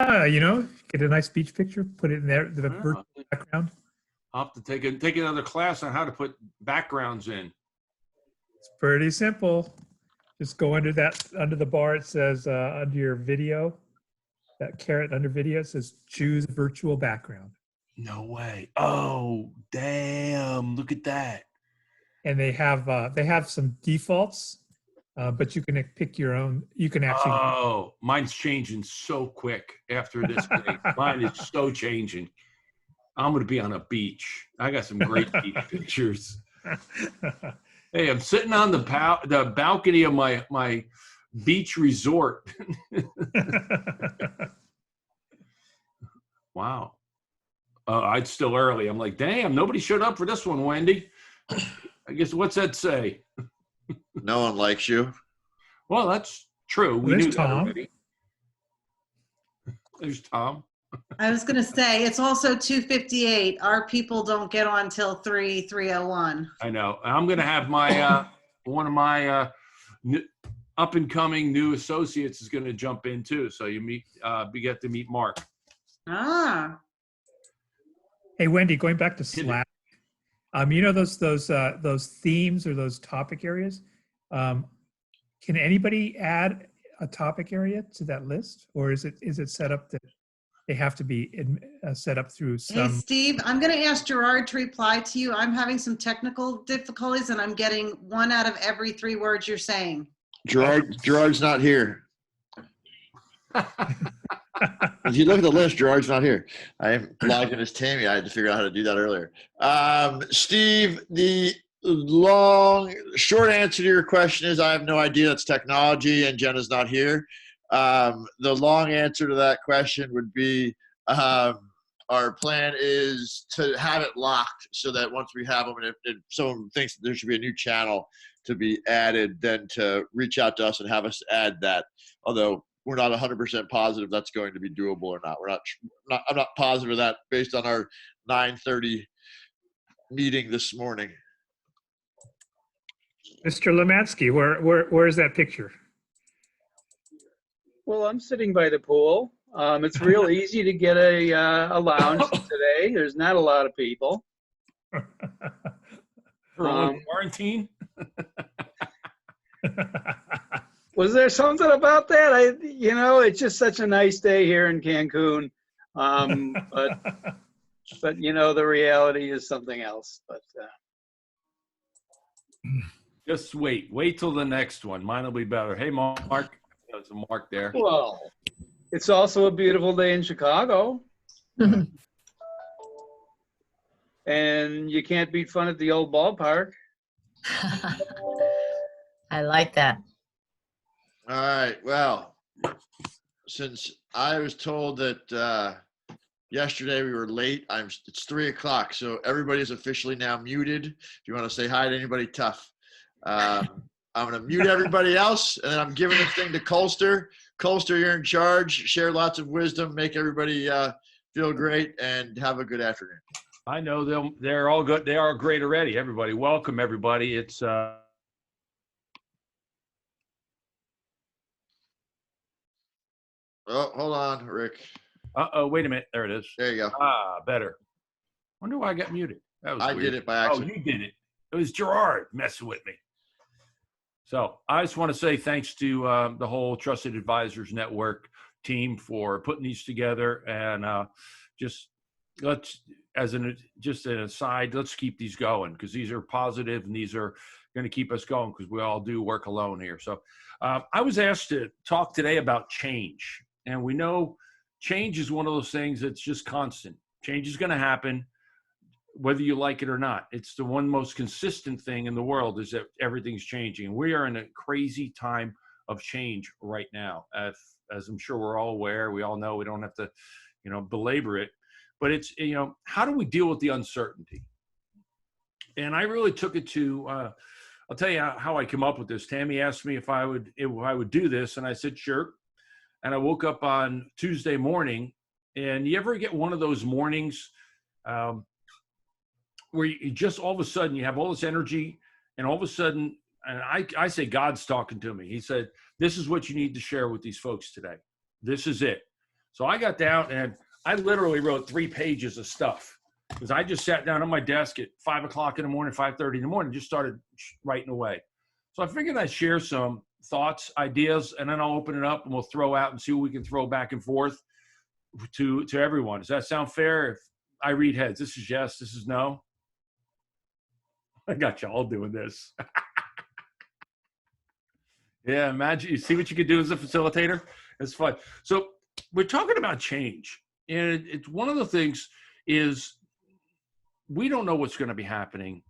Get a nice beach picture, put it in there, the Yeah. virtual background. I'll have to take another class on how to put backgrounds in. It's pretty simple. Just go under the bar. It says under your video, that caret under video, it says choose virtual background. No way. Oh, damn. Look at that. And they have some defaults, but you can pick your own. You can actually. Oh, mine's changing so quick after this day. Mine is so changing. I'm going to be on a beach. I got some great beach pictures. Hey, I'm sitting on the balcony of my beach resort. Wow. It's still early. I'm like, damn, nobody showed up for this one, Wendy. I guess, what's that say? No one likes you. Well, that's true. We There's knew that Tom. already. There's Tom. I was going to say, it's also 2:58. Our people don't get on till 3:01. I know. I'm going to have my one of my up and coming new associates is going to jump in too. So you get to meet Mark. Ah. Hey, Wendy, going back to Slack, those themes or those topic areas, can anybody add a topic area to that list, or is it set up that they have to be set up through some? Hey, Steve, I'm going to ask Gerard to reply to you. I'm having some technical difficulties, and I'm getting 1 out of every 3 words you're saying. Gerard's not here. If you look at the list, Gerard's not here. I am logged in as Tammy. I had to figure out how to do that earlier. Steve, the short answer to your question is I have no idea. It's technology, and Jenna's not here. The long answer to that question would be our plan is to have it locked so that once we have them, and if someone thinks that there should be a new channel to be added, then to reach out to us and have us add that. Although we're not 100% positive that's going to be doable or not. I'm not positive of that based on our 9:30 meeting this morning. Mr. Lematsky, where is that picture? Well, I'm sitting by the pool. It's real easy to get a lounge today. There's not a lot of people. Quarantine? Was there something about that? It's just such a nice day here in Cancun. But the reality is something else. But Just wait till the next one. Mine will be better. Hey, Mark. There's a Mark there. well, it's also a beautiful day in Chicago. And you can't beat fun at the old ballpark. I like that. All right. Well, since I was told that yesterday we were late, it's 3 o'clock, so everybody's officially now muted. If you want to say hi to anybody, tough. I'm going to mute everybody else, and then I'm giving the thing to Kolster. Kolster, you're in charge. Share lots of wisdom. Make everybody feel great, and have a good afternoon. I know they're all good. They are great already. Everybody, welcome everybody. It's Oh, hold on, Rick. wait a minute. There it is. There you go. Better. Wonder why I got muted. That was I weird. did it by accident. Oh, you did it. It was Gerard messing with me. So I just want to say thanks to the whole Trusted Advisors Network team for putting these together, and just an aside, let's keep these going because these are positive and these are going to keep us going because we all do work alone here. So I was asked to talk today about change, and we know change is one of those things that's just constant. Change is going to happen whether you like it or not. It's the one most consistent thing in the world is that everything's changing. We are in a crazy time of change right now. As I'm sure we're all aware, we all know, we don't have to, belabor it, but it's, how do we deal with the uncertainty? And I really took it to, I'll tell you how I came up with this. Tammy asked me if I would do this, and I said, sure. And I woke up on Tuesday morning, and you ever get one of those mornings, where you just all of a sudden you have all this energy, and all of a sudden, and I say God's talking to me. He said, this is what you need to share with these folks today. This is it. So I got down and I literally wrote 3 pages of stuff because I just sat down on my desk at 5 o'clock in the morning, 5:30 in the morning, just started writing away. So I figured I'd share some thoughts, ideas, and then I'll open it up and we'll throw out and see what we can throw back and forth to everyone. Does that sound fair? If I read heads, this is yes, this is no. I got you all doing this. Yeah, imagine, you see what you could do as a facilitator? It's fun. So we're talking about change. And it's one of the things is we don't know what's going to be happening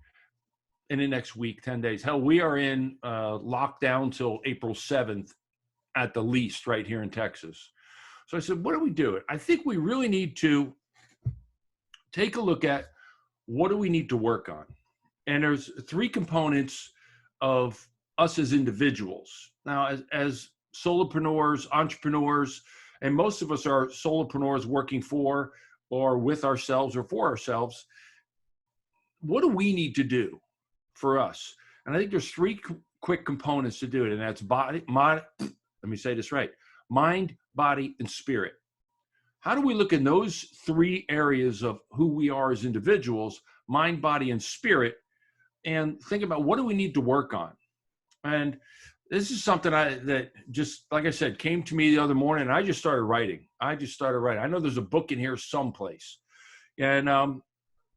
in the next week, 10 days. Hell, we are in lockdown till April 7th at the least right here in Texas. So I said, what do we do? I think we really need to take a look at what do we need to work on? And there's 3 components of us as individuals. Now, as solopreneurs, entrepreneurs, and most of us are solopreneurs working for or with ourselves or for ourselves, what do we need to do for us? And I think there's 3 quick components to do it, and that's body, mind, let me say this right, mind, body, and spirit. How do we look in those 3 areas of who we are as individuals, mind, body, and spirit, and think about what do we need to work on? And this is something that just, like I said, came to me the other morning, and I just started writing. I know there's a book in here someplace. And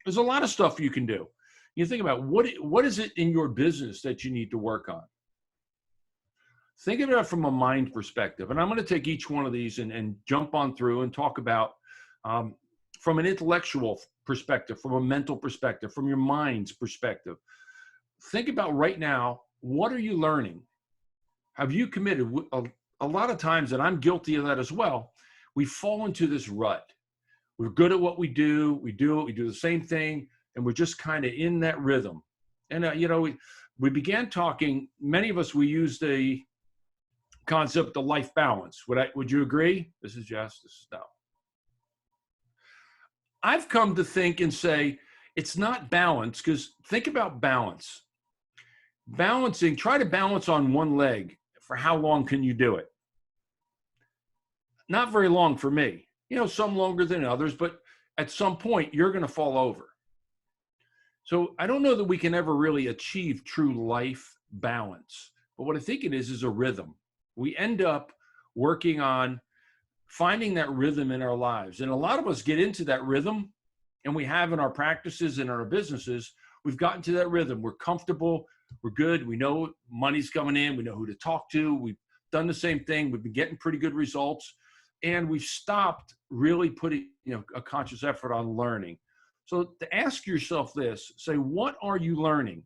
there's a lot of stuff you can do. You think about what is it in your business that you need to work on? Think of it from a mind perspective. And I'm going to take each one of these and jump on through and talk about from an intellectual perspective, from a mental perspective, from your mind's perspective. Think about right now, what are you learning? Have you committed? A lot of times, and I'm guilty of that as well, we fall into this rut. We're good at what we do. We do the same thing, and we're just kind of in that rhythm. And, we began talking, many of us, we use the concept of life balance. Would you agree? This is yes, this is no. I've come to think and say, it's not balance, because think about balance. Balancing, try to balance on one leg. For how long can you do it? Not very long for me. Some longer than others, but at some point you're going to fall over. So I don't know that we can ever really achieve true life balance. But what I think it is a rhythm. We end up working on finding that rhythm in our lives. And a lot of us get into that rhythm, and we have in our practices and our businesses, we've gotten to that rhythm. We're comfortable. We're good. We know money's coming in. We know who to talk to. We've done the same thing. We've been getting pretty good results. And we've stopped really putting a conscious effort on learning. So to ask yourself this, say, what are you learning?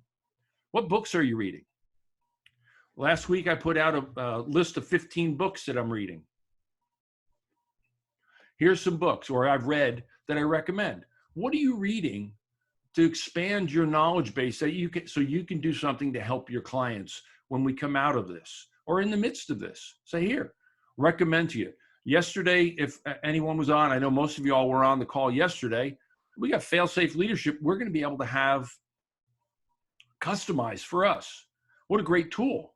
What books are you reading? Last week, I put out a list of 15 books that I'm reading. Here's some books, or I've read, that I recommend. What are you reading to expand your knowledge base so you can do something to help your clients when we come out of this or in the midst of this? Say, here, recommend to you. Yesterday, if anyone was on, I know most of you all were on the call yesterday, we got fail-safe leadership. We're going to be able to have customized for us. What a great tool.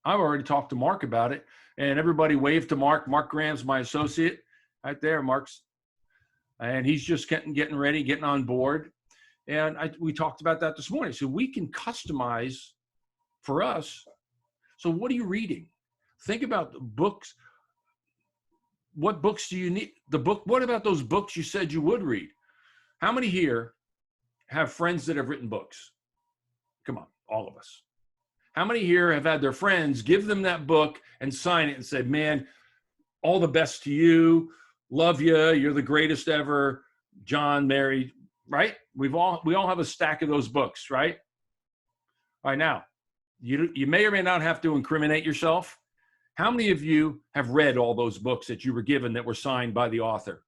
I've already talked to Mark about it, and everybody waved to Mark. Mark Graham's my associate right there, Mark's. And he's just getting ready, getting on board. And we talked about that this morning. So we can customize for us. So what are you reading? Think about the books. What books do you need? What about those books you said you would read? How many here have friends that have written books? Come on, all of us. How many here have had their friends give them that book and sign it and say, man, all the best to you. Love you. You're the greatest ever. John, Mary, right? We all have a stack of those books, right? All right, now, you may or may not have to incriminate yourself. How many of you have read all those books that you were given that were signed by the author?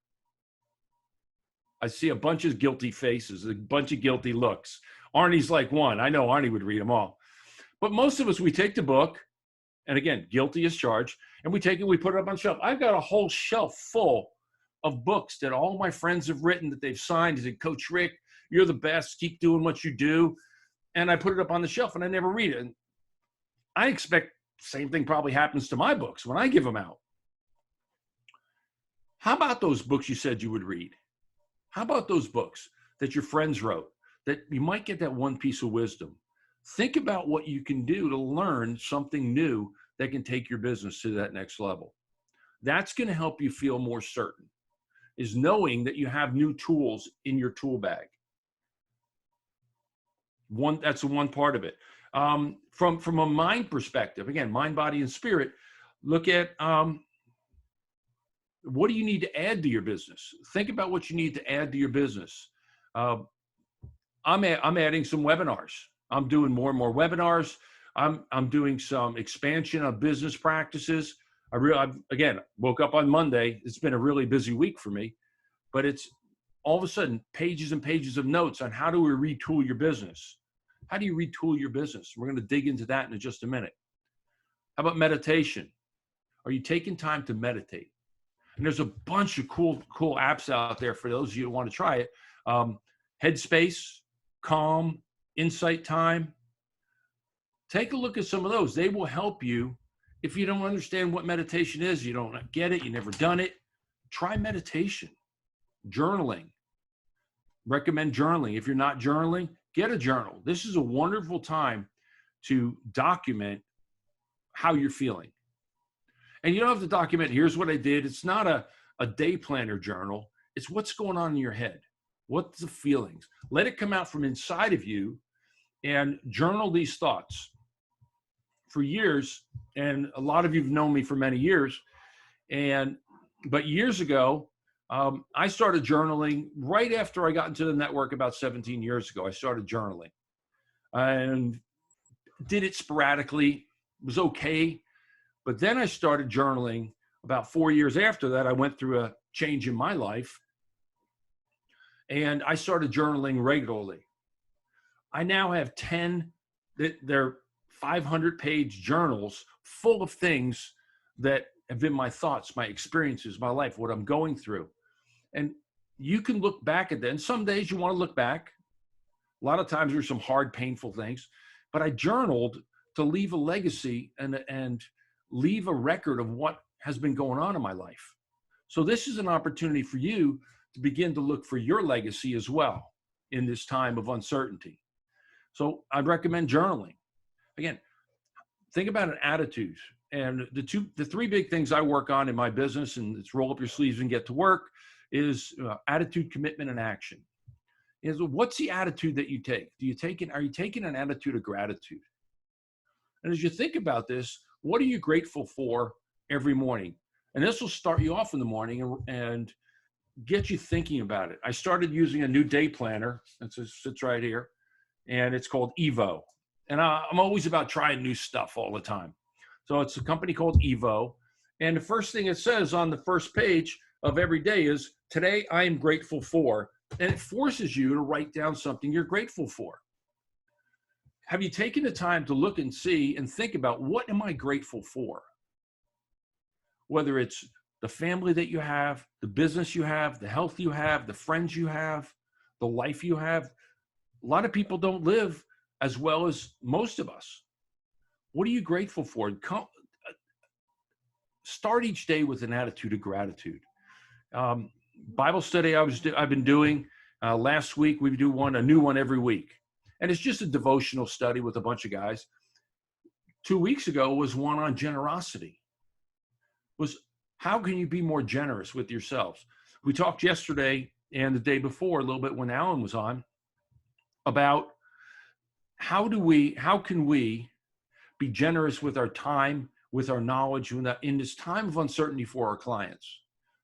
I see a bunch of guilty faces, a bunch of guilty looks. Arnie's like one. I know Arnie would read them all. But most of us, we take the book, and again, guilty as charged, and we take it, we put it up on the shelf. I've got a whole shelf full of books that all my friends have written that they've signed. They said, Coach Rick, you're the best. Keep doing what you do. And I put it up on the shelf, and I never read it. And I expect the same thing probably happens to my books when I give them out. How about those books you said you would read? How about those books that your friends wrote that you might get that one piece of wisdom? Think about what you can do to learn something new that can take your business to that next level. That's going to help you feel more certain, is knowing that you have new tools in your tool bag. That's one part of it. From a mind perspective, again, mind, body, and spirit, look at what do you need to add to your business? Think about what you need to add to your business. I'm adding some webinars. I'm doing more and more webinars. I'm doing some expansion of business practices. I again woke up on Monday. It's been a really busy week for me, but it's all of a sudden pages and pages of notes on how do we retool your business. How do you retool your business? We're going to dig into that in just a minute. How about meditation? Are you taking time to meditate? And there's a bunch of cool apps out there for those of you who want to try it. Headspace, Calm, Insight Time. Take a look at some of those. They will help you. If you don't understand what meditation is, you don't get it, you've never done it, try meditation. Journaling. Recommend journaling. If you're not journaling, get a journal. This is a wonderful time to document how you're feeling. And you don't have to document, here's what I did. It's not a day planner journal. It's what's going on in your head. What's the feelings? Let it come out from inside of you and journal these thoughts. For years, and a lot of you have known me for many years, but years ago, I started journaling right after I got into the network about 17 years ago. I started journaling and did it sporadically. It was okay. But then I started journaling about 4 years after that. I went through a change in my life and I started journaling regularly. I now have 10, they're 500-page journals full of things that have been my thoughts, my experiences, my life, what I'm going through. And you can look back at that. And some days you want to look back. A lot of times there's some hard, painful things. But I journaled to leave a legacy and leave a record of what has been going on in my life. So this is an opportunity for you to begin to look for your legacy as well in this time of uncertainty. So I'd recommend journaling. Again, think about an attitude. And the three big things I work on in my business, and it's roll up your sleeves and get to work, is attitude, commitment, and action. Is what's the attitude that you take? Are you taking an attitude of gratitude? And as you think about this, what are you grateful for every morning? And this will start you off in the morning and get you thinking about it. I started using a new day planner. It sits right here, and it's called Evo. And I'm always about trying new stuff all the time. So it's a company called Evo. And the first thing it says on the first page of every day is, today I am grateful for. And it forces you to write down something you're grateful for. Have you taken the time to look and see and think about, what am I grateful for? Whether it's the family that you have, the business you have, the health you have, the friends you have, the life you have. A lot of people don't live as well as most of us. What are you grateful for? Start each day with an attitude of gratitude. Bible study I've been doing. Last week we do a new one every week. And it's just a devotional study with a bunch of guys. 2 weeks ago was one on generosity. Was how can you be more generous with yourselves? We talked yesterday and the day before a little bit when Alan was on about how can we be generous with our time, with our knowledge, in this time of uncertainty for our clients.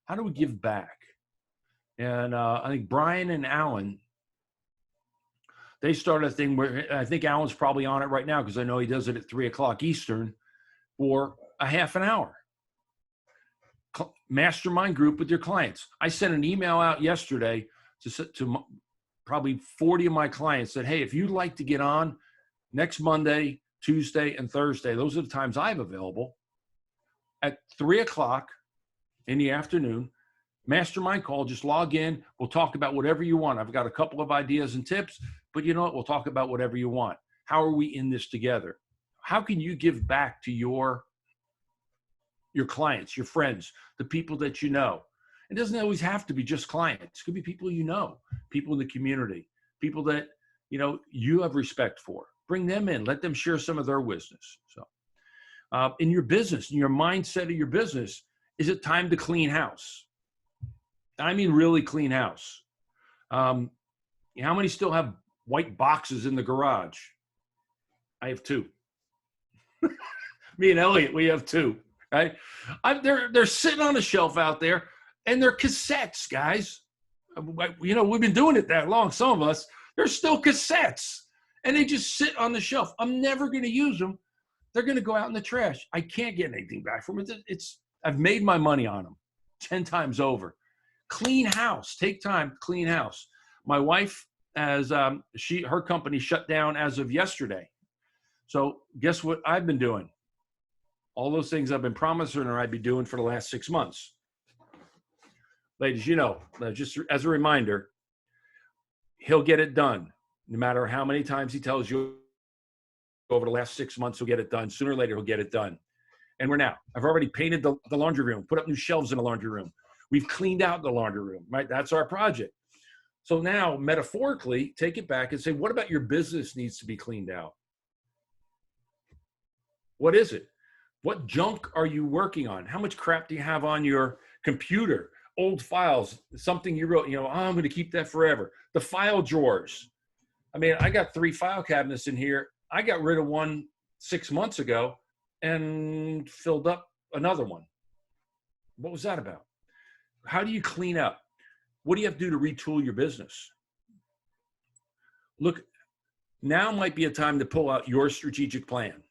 How do we give back? And I think Brian and Alan, they started a thing where I think Alan's probably on it right now because I know he does it at 3:00 Eastern for a half an hour. Mastermind group with your clients. I sent an email out yesterday to probably 40 of my clients that, hey, if you'd like to get on next Monday, Tuesday, and Thursday, those are the times I have available, at 3:00 in the afternoon, mastermind call, just log in. We'll talk about whatever you want. I've got a couple of ideas and tips, but you know what? We'll talk about whatever you want. How are we in this together? How can you give back to your clients, your friends, the people that you know? It doesn't always have to be just clients. It could be people you know, people in the community, people that, you know, you have respect for. Bring them in. Let them share some of their wisdom. So in your business, in your mindset of your business, is it time to clean house? I mean, really clean house. How many still have white boxes in the garage? I have 2. Me and Elliot, we have 2, right? They're sitting on a shelf out there, and they're cassettes, guys. You know, we've been doing it that long, some of us. They're still cassettes, and they just sit on the shelf. I'm never going to use them. They're going to go out in the trash. I can't get anything back from it. I've made my money on them 10 times over. Clean house. Take time, clean house. My wife, her company shut down as of yesterday. So guess what I've been doing? All those things I've been promising her I'd be doing for the last 6 months. Ladies, you know, just as a reminder, he'll get it done. No matter how many times he tells you over the last 6 months, he'll get it done. Sooner or later, he'll get it done. And I've already painted the laundry room, put up new shelves in the laundry room. We've cleaned out the laundry room, right? That's our project. So now, metaphorically, take it back and say, what about your business needs to be cleaned out? What is it? What junk are you working on? How much crap do you have on your computer? Old files, something you wrote, you know, I'm going to keep that forever. The file drawers. I mean, I got 3 file cabinets in here. I got rid of one 6 months ago and filled up another one. What was that about? How do you clean up? What do you have to do to retool your business? Look, now might be a time to pull out your strategic plan.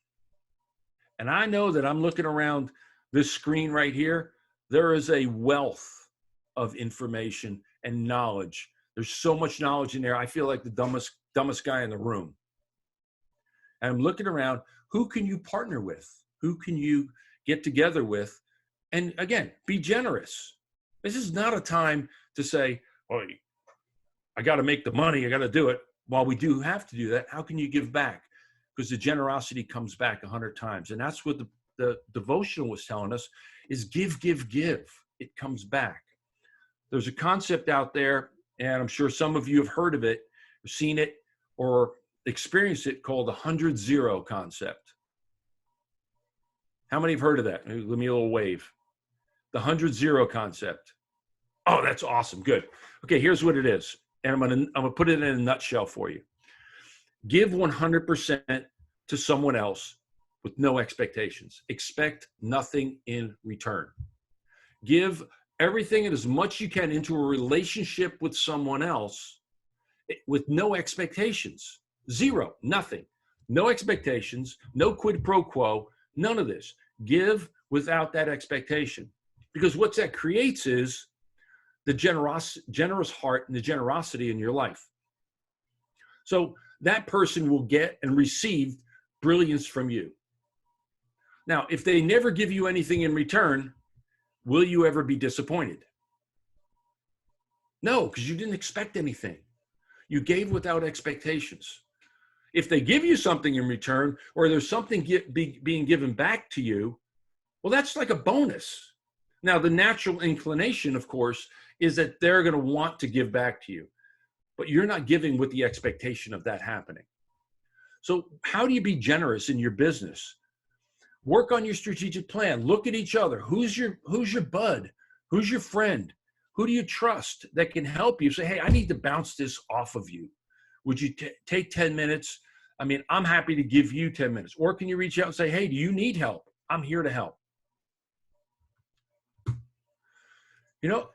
And I know that I'm looking around this screen right here. There is a wealth of information and knowledge. There's so much knowledge in there. I feel like the dumbest guy in the room. And I'm looking around, who can you partner with? Who can you get together with? And again, be generous. This is not a time to say, oh, I got to make the money. I got to do it. While we do have to do that, how can you give back? Because the generosity comes back 100 times. And that's what the devotional was telling us is give, give, give. It comes back. There's a concept out there, and I'm sure some of you have heard of it, seen it, or experienced it, called the 100-0 concept. How many have heard of that? Give me a little wave. The 100-0 concept. Oh, that's awesome. Good. Okay, here's what it is. And I'm gonna put it in a nutshell for you. Give 100% to someone else with no expectations. Expect nothing in return. Give everything and as much you can into a relationship with someone else with no expectations. 0, nothing. No expectations, no quid pro quo, none of this. Give without that expectation. Because what that creates is the generous heart and the generosity in your life. So that person will get and receive brilliance from you. Now, if they never give you anything in return, will you ever be disappointed? No, because you didn't expect anything. You gave without expectations. If they give you something in return, or there's something being given back to you, well, that's like a bonus. Now, the natural inclination, of course, is that they're going to want to give back to you, but you're not giving with the expectation of that happening. So how do you be generous in your business? Work on your strategic plan. Look at each other. Who's your bud? Who's your friend? Who do you trust that can help you? Say, hey, I need to bounce this off of you. Would you take 10 minutes? I mean, I'm happy to give you 10 minutes. Or can you reach out and say, hey, do you need help? I'm here to help. You know,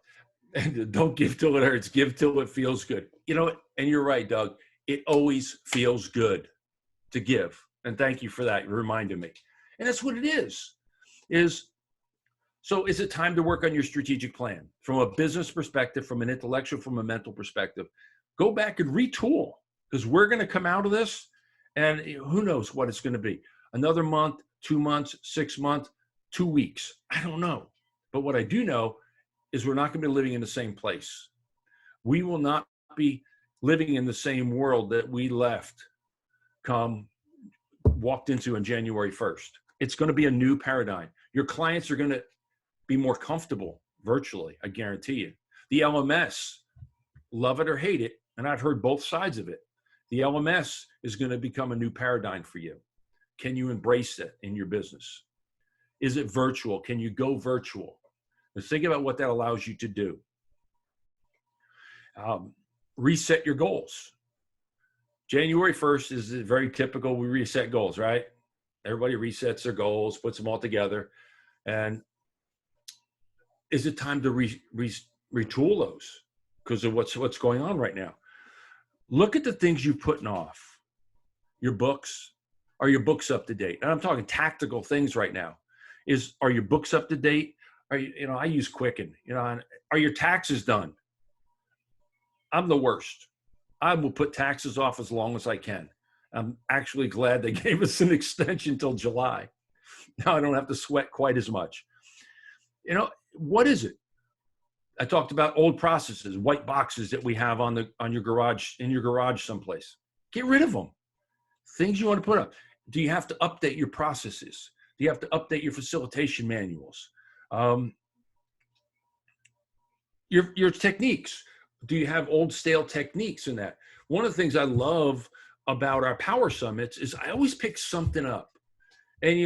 don't give till it hurts. Give till it feels good. You know, and you're right, Doug. It always feels good to give. And thank you for that. You reminded me. And that's what it is. So is it time to work on your strategic plan from a business perspective, from an intellectual, from a mental perspective? Go back and retool, because we're going to come out of this and who knows what it's going to be. Another month, 2 months, 6 months, 2 weeks. I don't know. But what I do know is we're not going to be living in the same place. We will not be living in the same world that we walked into on January 1st. It's going to be a new paradigm. Your clients are going to be more comfortable virtually. I guarantee you. The LMS, love it or hate it, and I've heard both sides of it. The LMS is going to become a new paradigm for you. Can you embrace it in your business? Is it virtual? Can you go virtual? Let's think about what that allows you to do. Reset your goals. January 1st is very typical. We reset goals, right? Everybody resets their goals, puts them all together. And is it time to retool those because of what's going on right now? Look at the things you're putting off. Your books. Are your books up to date? And I'm talking tactical things right now. Are your books up to date? Are you, I use Quicken, are your taxes done? I'm the worst. I will put taxes off as long as I can. I'm actually glad they gave us an extension till July. Now I don't have to sweat quite as much. What is it? I talked about old processes, white boxes that we have in your garage someplace. Get rid of them. Things you want to put up. Do you have to update your processes? Do you have to update your facilitation manuals? Your techniques. Do you have old stale techniques in that? One of the things I love about our power summits is I always pick something up. And,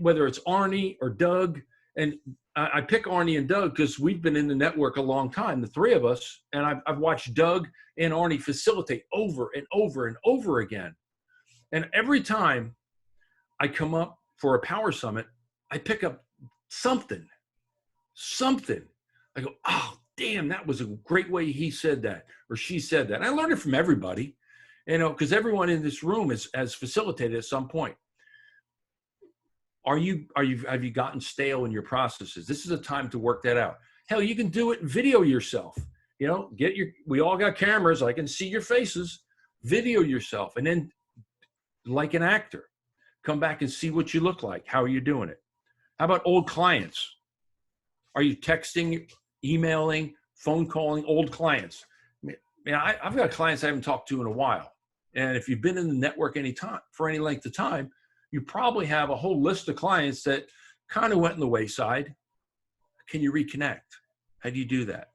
whether it's Arnie or Doug, and I pick Arnie and Doug because we've been in the network a long time, the three of us, and I've watched Doug and Arnie facilitate over and over and over again. And every time I come up for a power summit, I pick up something. I go, oh, damn, that was a great way he said that or she said that. And I learned it from everybody, because everyone in this room has facilitated at some point. Have you gotten stale in your processes? This is a time to work that out. Hell, you can do it and video yourself. We all got cameras. I can see your faces. Video yourself. And then, like an actor, come back and see what you look like. How are you doing it? How about old clients? Are you texting, emailing, phone calling old clients? I've got clients I haven't talked to in a while. And if you've been in the network for any length of time, you probably have a whole list of clients that kind of went in the wayside. Can you reconnect? How do you do that?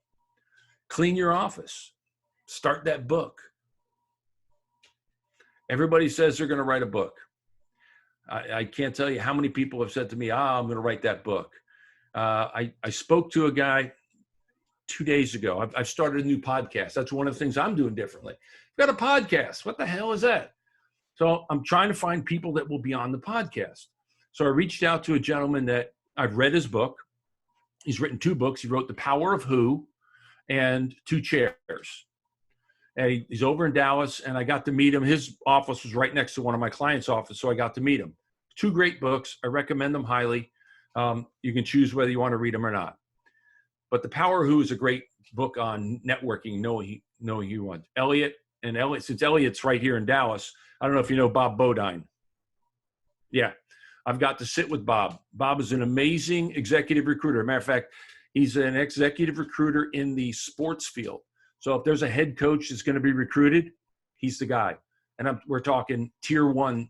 Clean your office. Start that book. Everybody says they're going to write a book. I can't tell you how many people have said to me, I'm going to write that book. I spoke to a guy 2 days ago. I've started a new podcast. That's one of the things I'm doing differently. I've got a podcast. What the hell is that? So I'm trying to find people that will be on the podcast. So I reached out to a gentleman that I've read his book. He's written 2 books. He wrote The Power of Who and 2 Chairs. And he's over in Dallas, and I got to meet him. His office was right next to one of my clients' office, so I got to meet him. 2 great books. I recommend them highly. You can choose whether you want to read them or not. But The Power of Who is a great book on networking, knowing who you want. Elliot, since Elliot's right here in Dallas, I don't know if you know Bob Bodine. Yeah, I've got to sit with Bob. Bob is an amazing executive recruiter. Matter of fact, he's an executive recruiter in the sports field. So if there's a head coach that's going to be recruited, he's the guy. And we're talking tier one,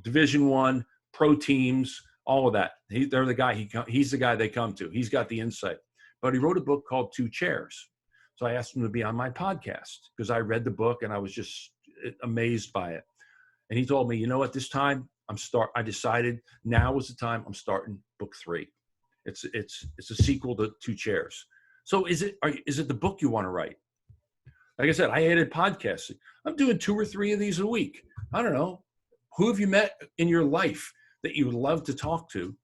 Division I, pro teams, all of that. They're the guy. He's the guy they come to. He's got the insight. But he wrote a book called 2 Chairs. So I asked him to be on my podcast because I read the book and I was just amazed by it. And he told me, this time I decided now is the time I'm starting book 3. It's a sequel to 2 Chairs. So is it the book you want to write? Like I said, I added podcasting. I'm doing 2 or 3 of these a week. I don't know. Who have you met in your life that you would love to talk to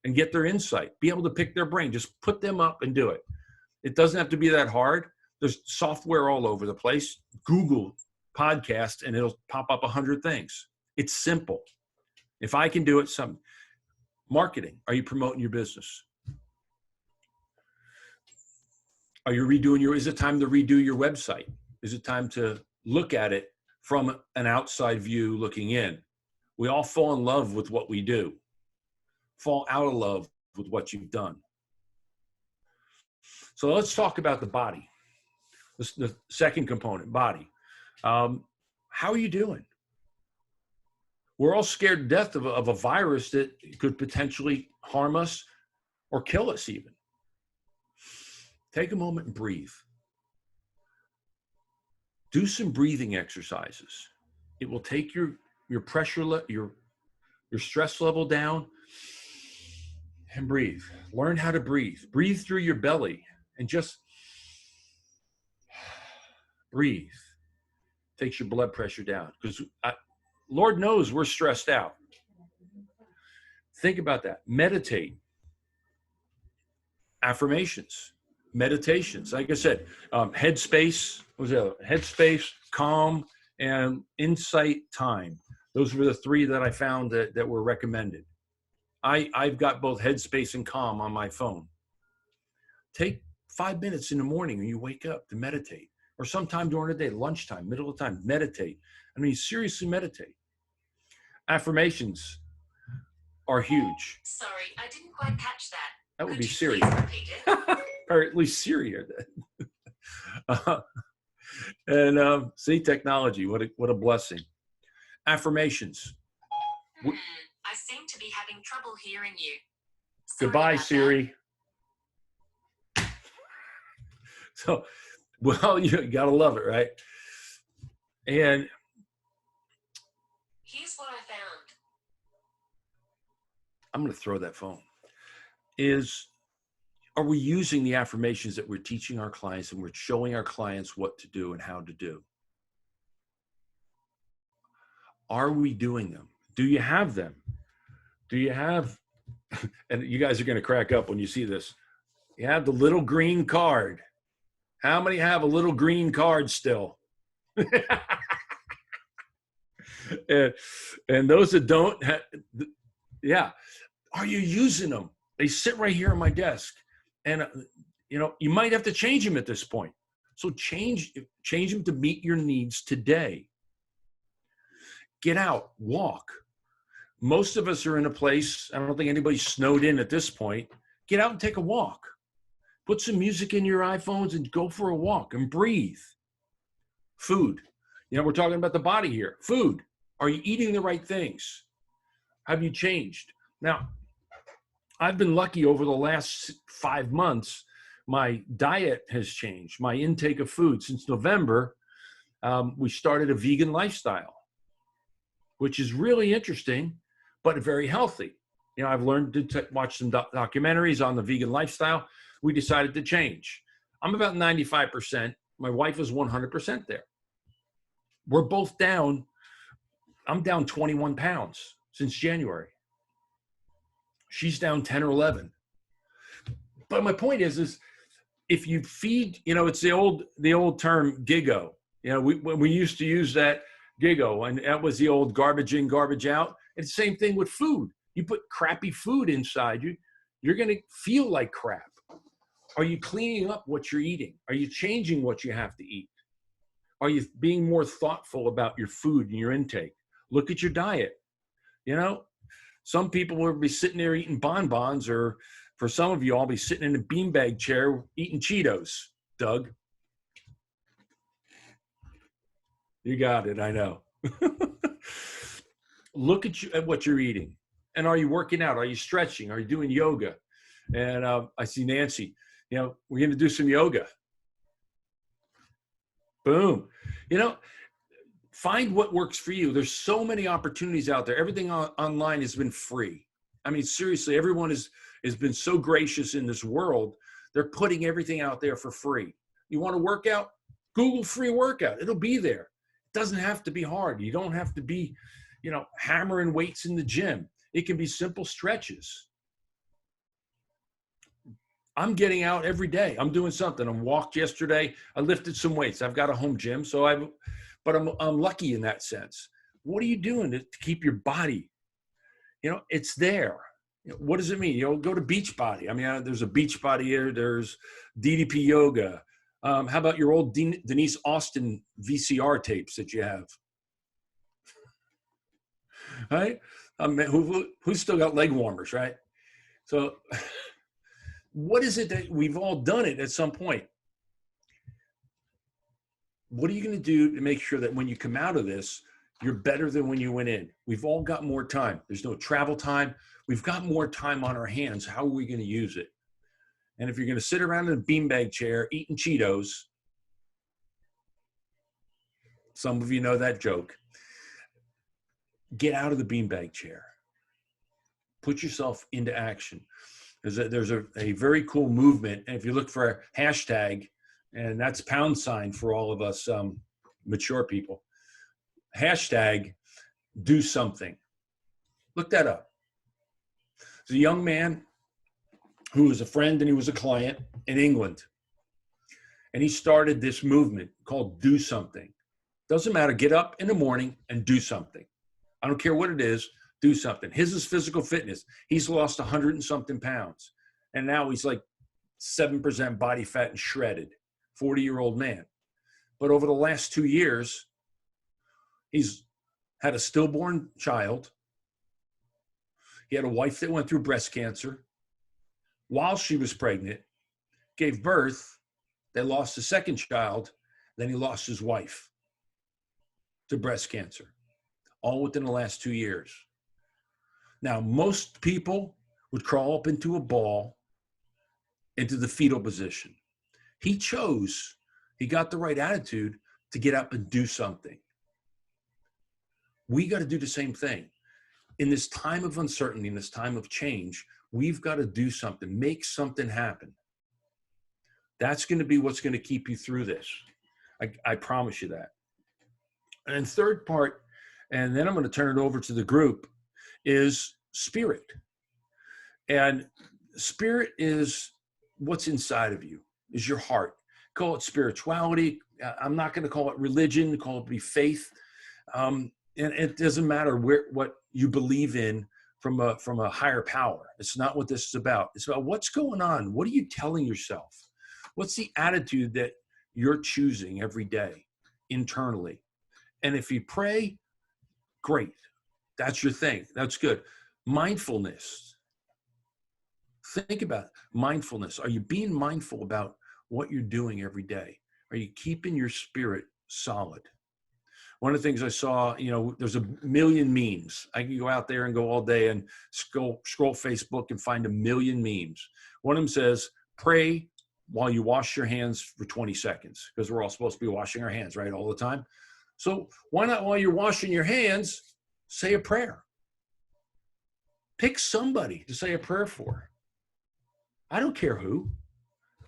and get their insight? Be able to pick their brain. Just put them up and do it. It doesn't have to be that hard. There's software all over the place. Google podcast and it'll pop up 100 things. It's simple. If I can do it, some marketing. Are you promoting your business? Are you is it time to redo your website? Is it time to look at it from an outside view looking in? We all fall in love with what we do. Fall out of love with what you've done. So let's talk about the body. The second component, body. How are you doing? We're all scared to death of a virus that could potentially harm us or kill us even. Take a moment and breathe. Do some breathing exercises. It will take your pressure, your stress level down, and breathe. Learn how to breathe. Breathe through your belly and just breathe. Takes your blood pressure down, because Lord knows we're stressed out. Think about that. Meditate. Affirmations, meditations. Like I said, Headspace, what was the other? Headspace, Calm, and Insight Time. Those were the three that I found that were recommended. I've got both Headspace and Calm on my phone. Take 5 minutes in the morning when you wake up to meditate, or sometime during the day, lunchtime, middle of the time, meditate. I mean, seriously meditate. Affirmations are huge. Sorry, I didn't quite catch that. That would Could be you Siri. please repeat it? Or at least Siri. And see, technology, what a blessing. Affirmations. I seem to be having trouble hearing you. Sorry Goodbye, about Siri. So, well, you gotta love it, right? And that. Here's what I found. I'm gonna throw that phone. Are we using the affirmations that we're teaching our clients, and we're showing our clients what to do and how to do? Are we doing them? Do you have them? Do you have, and you guys are going to crack up when you see this, you have the little green card. How many have a little green card still? and those that don't, yeah. Are you using them? They sit right here on my desk. And, you might have to change them at this point. So change them to meet your needs today. Get out, walk. Most of us are in a place, I don't think anybody's snowed in at this point. Get out and take a walk. Put some music in your iPhones and go for a walk and breathe. Food. We're talking about the body here. Food. Are you eating the right things? Have you changed? Now, I've been lucky over the last 5 months. My diet has changed. My intake of food since November, we started a vegan lifestyle, which is really interesting, but very healthy. I've learned to watch some documentaries on the vegan lifestyle. We decided to change. I'm about 95%. My wife is 100% there. We're both down. I'm down 21 pounds since January. She's down 10 or 11. But my point is if you feed, it's the old term GIGO. We used to use that GIGO, and that was the old garbage in, garbage out. It's the same thing with food. You put crappy food inside you, you're going to feel like crap. Are you cleaning up what you're eating? Are you changing what you have to eat? Are you being more thoughtful about your food and your intake? Look at your diet. Some people will be sitting there eating bonbons, or for some of you, I'll be sitting in a beanbag chair eating Cheetos. Doug. You got it, I know. Look at what you're eating. And are you working out? Are you stretching? Are you doing yoga? And I see Nancy, we're going to do some yoga. Boom. Find what works for you. There's so many opportunities out there. Everything online has been free. I mean, seriously, everyone has been so gracious in this world. They're putting everything out there for free. You want to work out? Google free workout. It'll be there. It doesn't have to be hard. You don't have to be, hammering weights in the gym. It can be simple stretches. I'm getting out every day. I'm doing something. I walked yesterday. I lifted some weights. I've got a home gym, but I'm lucky in that sense. What are you doing to keep your body? It's there. What does it mean? Go to Beachbody. I mean, there's a Beachbody here. There's DDP Yoga. How about your old Denise Austin VCR tapes that you have? Right? Who's still got leg warmers, right? So what is it that we've all done it at some point? What are you going to do to make sure that when you come out of this, you're better than when you went in? We've all got more time. There's no travel time. We've got more time on our hands. How are we going to use it? And if you're going to sit around in a beanbag chair eating Cheetos, some of you know that joke, get out of the beanbag chair. Put yourself into action. There's a very cool movement. And if you look for a hashtag, and that's # for all of us mature people, hashtag do something. Look that up. There's a young man who was a friend and he was a client in England. And he started this movement called Do Something. Doesn't matter. Get up in the morning and do something. I don't care what it is. Do something. His is physical fitness. He's lost 100 and something pounds. And now he's like 7% body fat and shredded, 40-year-old man. But over the last 2 years, he's had a stillborn child. He had a wife that went through breast cancer. While she was pregnant, gave birth, they lost a second child, then he lost his wife to breast cancer, all within the last 2 years. Now, most people would crawl up into a ball, into the fetal position. He got the right attitude to get up and do something. We got to do the same thing. In this time of uncertainty, in this time of change, we've got to do something, make something happen. That's going to be what's going to keep you through this. I promise you that. And third part, and then I'm going to turn it over to the group, is spirit. And spirit is what's inside of you, is your heart. Call it spirituality. I'm not going to call it religion, call it be faith. And it doesn't matter what you believe in from a higher power. It's not what this is about. It's about what's going on. What are you telling yourself? What's the attitude that you're choosing every day internally? And if you pray, great. That's your thing. That's good. Mindfulness. Think about mindfulness. Are you being mindful about what you're doing every day? Are you keeping your spirit solid? One of the things I saw, there's a million memes. I can go out there and go all day and scroll Facebook and find a million memes. One of them says, pray while you wash your hands for 20 seconds, because we're all supposed to be washing our hands, right, all the time. So why not, while you're washing your hands, say a prayer? Pick somebody to say a prayer for. I don't care who.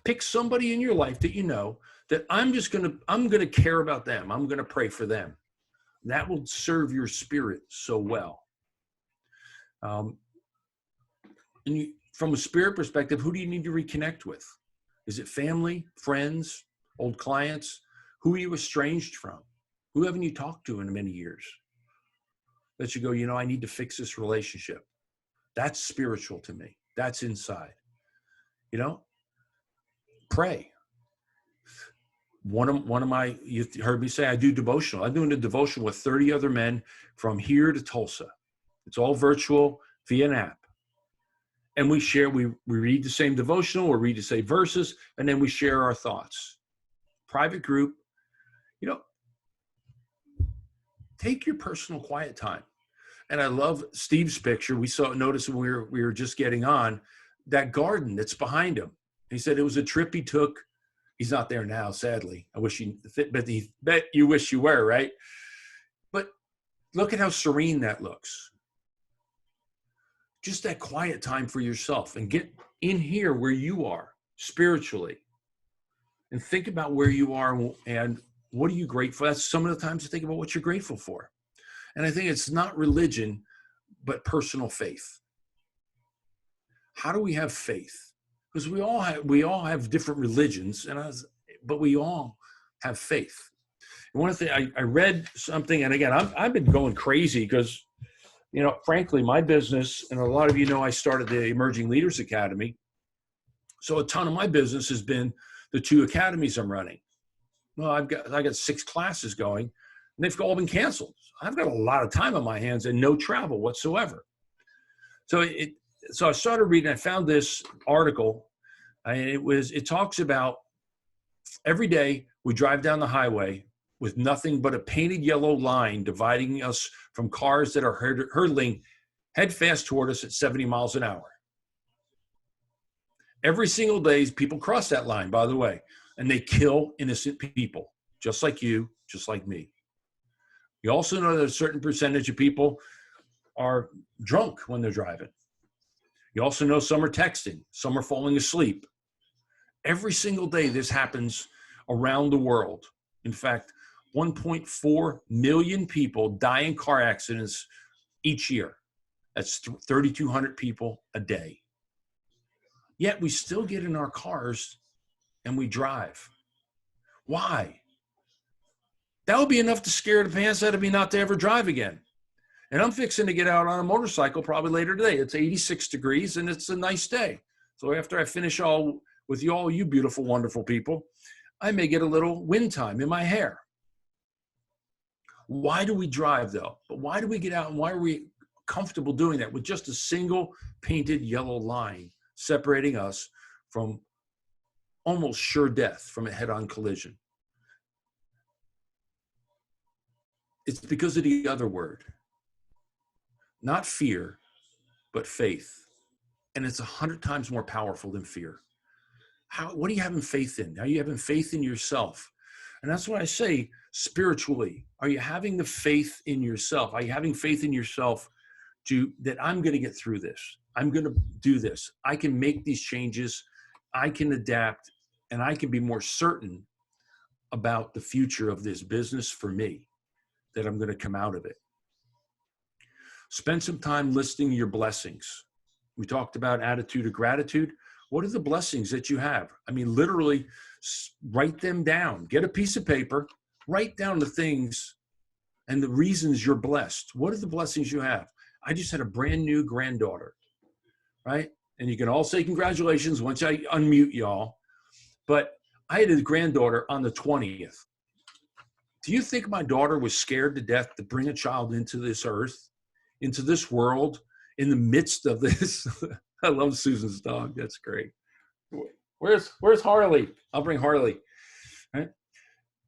Pick somebody in your life that you know that I'm going to care about them. I'm going to pray for them. That will serve your spirit so well. From a spirit perspective, who do you need to reconnect with? Is it family, friends, old clients? Who are you estranged from? Who haven't you talked to in many years? That you go, I need to fix this relationship. That's spiritual to me. That's inside. Pray. One of my, you heard me say, I do devotional. I'm doing a devotional with 30 other men from here to Tulsa. It's all virtual via an app. And we share, we read the same devotional, or read the same verses, and then we share our thoughts. Private group, take your personal quiet time. And I love Steve's picture. Noticed when we were just getting on, that garden that's behind him. He said it was a trip he took. He's not there now, sadly. I wish bet you wish you were, right? But look at how serene that looks. Just that quiet time for yourself, and get in here where you are spiritually, and think about where you are and what are you grateful for. That's some of the times to think about what you're grateful for. And I think it's not religion, but personal faith. How do we have faith? Because we all have different religions, but we all have faith. And one of the things I read something, and again, I've been going crazy because, frankly, my business, and a lot of I started the Emerging Leaders Academy. So a ton of my business has been the 2 academies I'm running. Well, I got 6 classes going, and they've all been canceled. I've got a lot of time on my hands and no travel whatsoever. So I started reading. I found this article, and it talks about every day we drive down the highway with nothing but a painted yellow line dividing us from cars that are hurtling head fast toward us at 70 miles an hour. Every single day, people cross that line, by the way, and they kill innocent people, just like you, just like me. You also know that a certain percentage of people are drunk when they're driving. You also know some are texting, some are falling asleep. Every single day, this happens around the world. In fact, 1.4 million people die in car accidents each year. That's 3,200 people a day. Yet we still get in our cars and we drive. Why? That would be enough to scare the pants out of me not to ever drive again. And I'm fixing to get out on a motorcycle probably later today. It's 86 degrees and it's a nice day. So after I finish all with you beautiful, wonderful people, I may get a little wind time in my hair. Why do we drive though? But why do we get out and why are we comfortable doing that with just a single painted yellow line separating us from almost sure death from a head-on collision? It's because of the other word. Not fear, but faith. And it's 100 times more powerful than fear. What are you having faith in? Are you having faith in yourself? And that's what I say spiritually. Are you having the faith in yourself? Are you having faith in yourself that I'm going to get through this? I'm going to do this. I can make these changes. I can adapt, and I can be more certain about the future of this business for me, that I'm going to come out of it. Spend some time listing your blessings. We talked about attitude of gratitude. What are the blessings that you have? I mean, literally write them down. Get a piece of paper, write down the things and the reasons you're blessed. What are the blessings you have? I just had a brand new granddaughter, right? And you can all say congratulations once I unmute y'all. But I had a granddaughter on the 20th. Do you think my daughter was scared to death to bring a child into this earth, into this world, in the midst of this? I love Susan's dog. That's great. Where's Harley? I'll bring Harley. Right?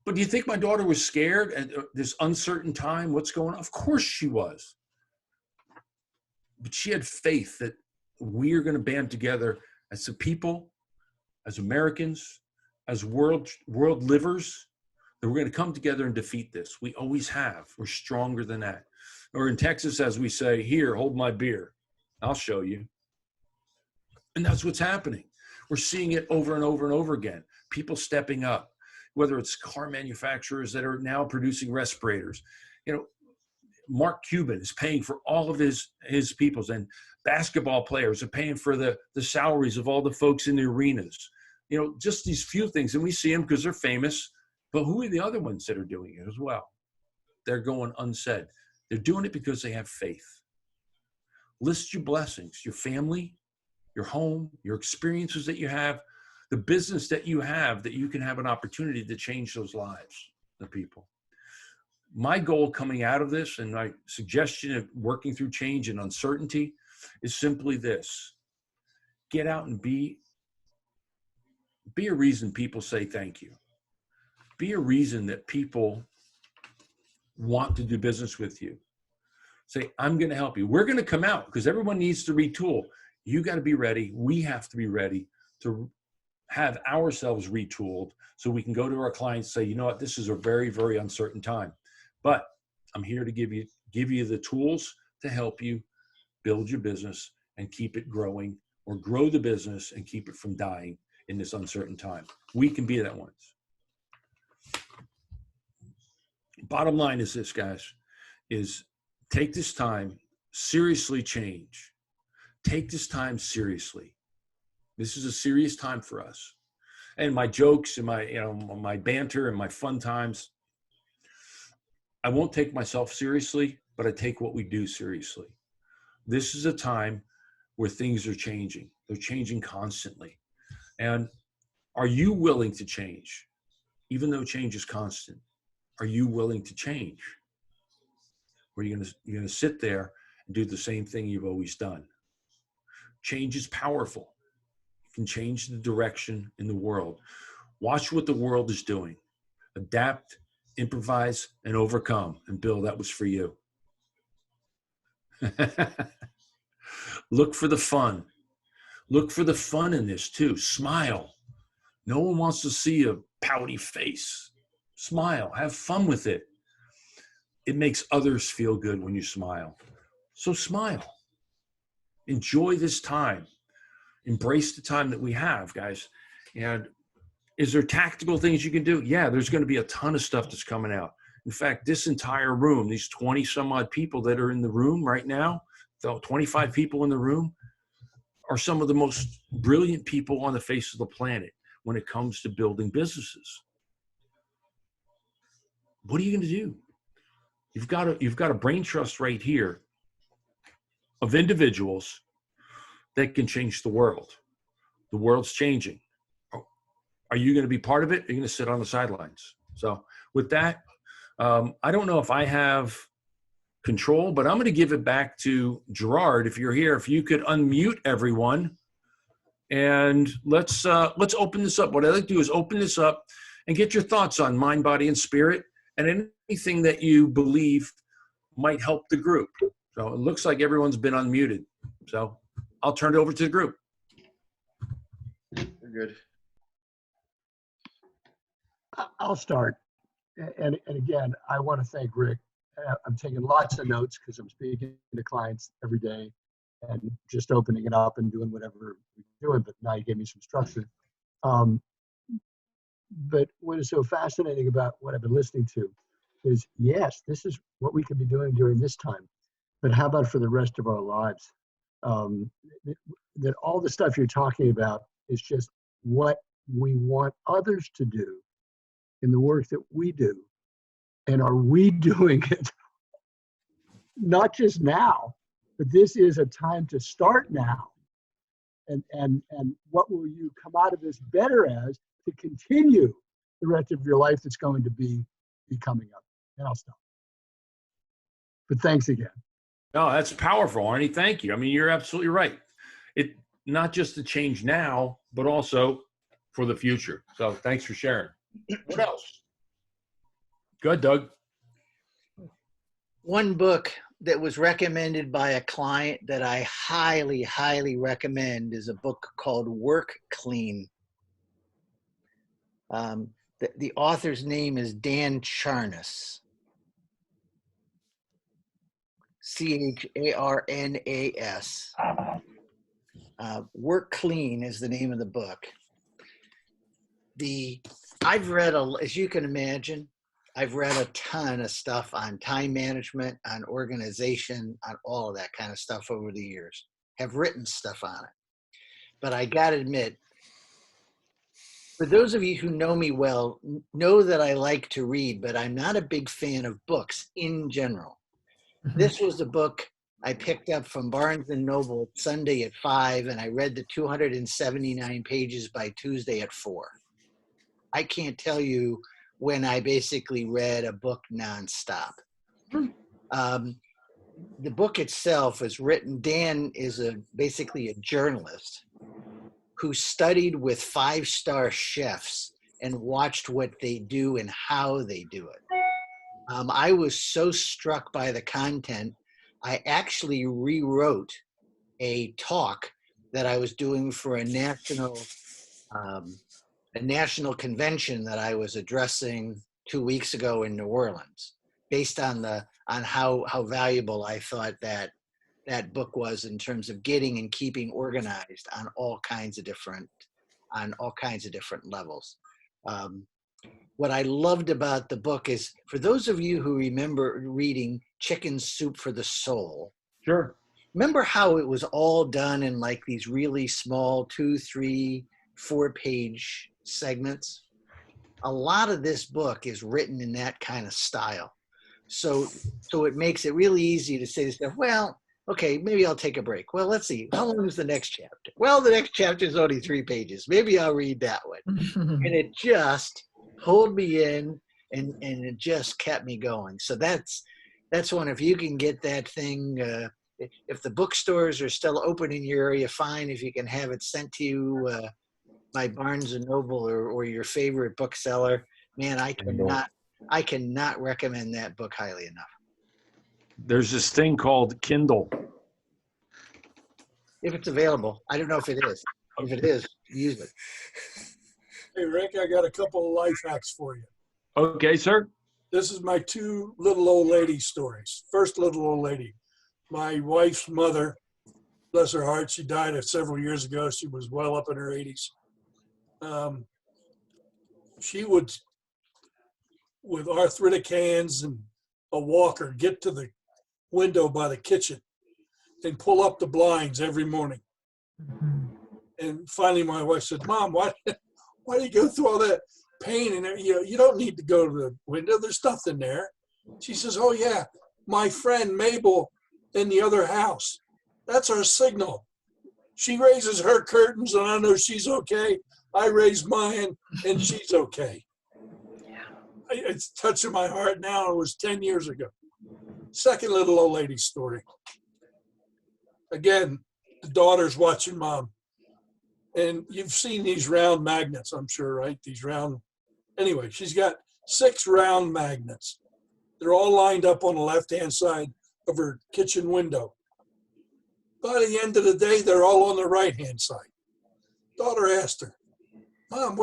But do you think my daughter was scared at this uncertain time? What's going on? Of course she was. But she had faith that we're going to band together as a people, as Americans, as world livers, that we're going to come together and defeat this. We always have. We're stronger than that. Or in Texas, as we say, here, hold my beer. I'll show you. And that's what's happening. We're seeing it over and over and over again. People stepping up, whether it's car manufacturers that are now producing respirators. You know, Mark Cuban is paying for all of his peoples, and basketball players are paying for the salaries of all the folks in the arenas. You know, just these few things. And we see them because they're famous. But who are the other ones that are doing it as well? They're going unsaid. They're doing it because they have faith. List your blessings, your family, your home, your experiences that you have, the business that you have, that you can have an opportunity to change those lives, the people. My goal coming out of this, and my suggestion of working through change and uncertainty, is simply this. Get out and be a reason people say thank you. Be a reason that people want to do business with you. Say, I'm going to help you. We're going to come out because everyone needs to retool. You got to be ready. We have to be ready to have ourselves retooled so we can go to our clients and say, you know what, this is a very, very uncertain time. But I'm here to give you the tools to help you build your business and keep it growing, or grow the business and keep it from dying in this uncertain time. We can be that ones. Bottom line is this, guys, is take this time, seriously change. Take this time seriously. This is a serious time for us. And my jokes and my banter and my fun times, I won't take myself seriously, but I take what we do seriously. This is a time where things are changing. They're changing constantly. And are you willing to change? Even though change is constant, are you willing to change? Or are you going to sit there and do the same thing you've always done? Change is powerful. You can change the direction in the world. Watch what the world is doing. Adapt, improvise, and overcome. And Bill, that was for you. Look for the fun. Look for the fun in this too. Smile. No one wants to see a pouty face. Smile. Have fun with it. It makes others feel good when you smile. So smile. Enjoy this time. Embrace the time that we have, guys. And is there tactical things you can do? Yeah, there's going to be a ton of stuff that's coming out. In fact, this entire room, these 20 some odd people that are in the room right now, the 25 people in the room, are some of the most brilliant people on the face of the planet when it comes to building businesses. What are you going to do? You've got a brain trust right here of individuals that can change the world. The world's changing. Are you going to be part of it? Or are you going to sit on the sidelines? So with that, I don't know if I have control, but I'm going to give it back to Gerard. If you're here, if you could unmute everyone, and let's open this up. What I'd like to do is open this up and get your thoughts on mind, body, and spirit, and anything that you believe might help the group. So it looks like everyone's been unmuted. So I'll turn it over to the group. You're good. I'll start. And again, I want to thank Rick. I'm taking lots of notes because I'm speaking to clients every day and just opening it up and doing whatever we're doing. But now you gave me some structure. But what is so fascinating about what I've been listening to is, yes, this is what we could be doing during this time. But how about for the rest of our lives? That all the stuff you're talking about is just what we want others to do in the work that we do. And are we doing it? Not just now, but this is a time to start now. And what will you come out of this better as to continue the rest of your life that's going to be coming up? And I'll stop. But thanks again. No, that's powerful, Arnie. Thank you. I mean, you're absolutely right. It not just to change now, but also for the future. So thanks for sharing. What else? Go ahead, Doug. One book that was recommended by a client that I highly, highly recommend is a book called Work Clean. The author's name is Dan Charnas. Charnas. Work Clean is the name of the book. I've read, as you can imagine, I've read a ton of stuff on time management, on organization, on all of that kind of stuff over the years. Have written stuff on it. But I got to admit, for those of you who know me well, know that I like to read, but I'm not a big fan of books in general. This was a book I picked up from Barnes & Noble Sunday at 5, and I read the 279 pages by Tuesday at 4. I can't tell you when I basically read a book nonstop. The book itself is written, Dan is basically a journalist who studied with 5-star chefs and watched what they do and how they do it. I was so struck by the content, I actually rewrote a talk that I was doing for a national convention that I was addressing 2 weeks ago in New Orleans, based on how valuable I thought that book was in terms of getting and keeping organized on all kinds of different levels. What I loved about the book is, for those of you who remember reading Chicken Soup for the Soul, Sure. remember how it was all done in like these really small 2, 3, 4-page segments? A lot of this book is written in that kind of style. So it makes it really easy to say to stuff, well, okay, maybe I'll take a break. Well, let's see. How long is the next chapter? Well, the next chapter is only 3 pages. Maybe I'll read that one. And it just pulled me in, and it just kept me going. So that's one. If you can get that thing, if the bookstores are still open in your area, fine. If you can have it sent to you by Barnes & Noble or your favorite bookseller, man, I cannot recommend that book highly enough. There's this thing called Kindle. if it's available. I don't know if it is. If it is, use it. Hey, Rick, I got a couple of life hacks for you. Okay, sir. This is my two little old lady stories. First little old lady, my wife's mother, bless her heart, she died several years ago. She was well up in her 80s. She would, with arthritic hands and a walker, get to the window by the kitchen and pull up the blinds every morning. And finally, my wife said, "Mom, why do you go through all that pain? And you don't need to go to the window. There's nothing there." She says, "Oh yeah, my friend Mabel in the other house. That's our signal. She raises her curtains, and I know she's okay. I raise mine, and she's okay." It's touching my heart now. It was 10 years ago. Second little old lady story. Again, the daughter's watching mom. And you've seen these round magnets, I'm sure, right? These round. Anyway, she's got 6 round magnets. They're all lined up on the left-hand side of her kitchen window. By the end of the day, they're all on the right-hand side. Daughter asked her, "Mom,